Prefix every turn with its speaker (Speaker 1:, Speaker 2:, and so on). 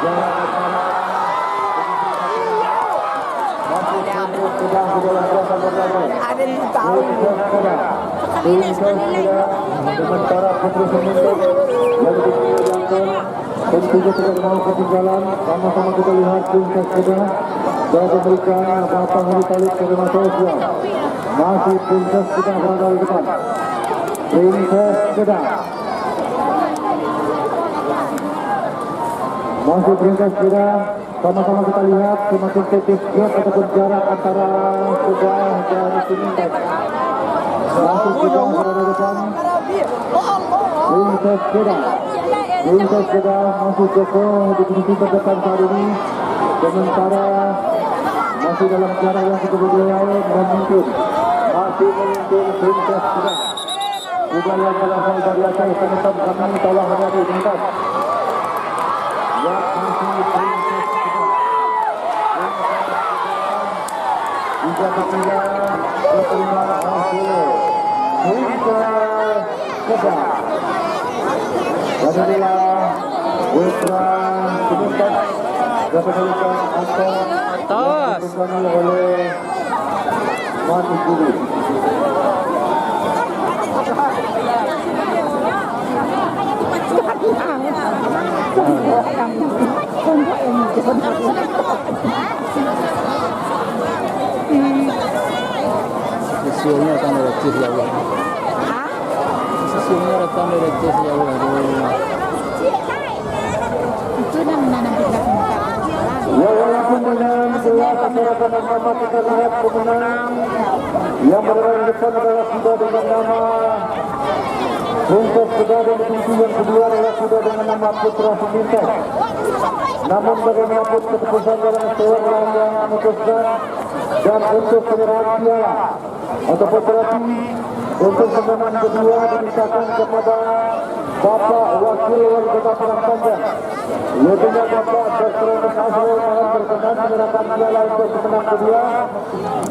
Speaker 1: Ada yang tahu.
Speaker 2: Sementara Putri Semintuk yang dipilihkan tentunya tidak mau ketinggalan. Sama-sama kita lihat Princess Kedah dan memberikan apa-apa yang ditarik ke rumah sosial. Masih Princess Kedah berada di depan. Princess Kedah. Masih Princess Kedah. Sama-sama kita lihat semakin tipis gap ataupun jarak antara Kedah dan Semintuk. Masih Kedah berada di depan. Princess Kedah. Princess Kedah masih Joko di posisi terdepan saat ini. Sementara masih dalam jarak yang cukup jauh dan mungkin masih memimpin Princess Kedah. Juga yang berasal dari atas penonton kami tolong hadapi penonton. Ya masih Princess Kedah. Juga berpindah keterima hasil Princess Kedah. Dan inilah Putra Semintuk dapat diberikan angka yang oleh Mati Guru.
Speaker 3: Hasilnya akan receh ya Allah. Hasilnya akan receh ya Allah.
Speaker 1: Itu namanya
Speaker 2: Ya walaupun dengan dua masyarakat nama kita lihat pemenang yang berada di depan adalah sudah dengan nama Princess Kedah dan divisi yang kedua adalah sudah dengan nama Putra Semintuk. Namun bagaimanapun keputusan dalam seorang yang memutuskan dan untuk penyerahan piala ataupun terapi untuk pengaman kedua dimintakan kepada Bapak Wakil Wali Kota Padang Panjang, yaitu Bapak Dr. Azrul Malam berkenan menyerahkan piala untuk pemenang kedua.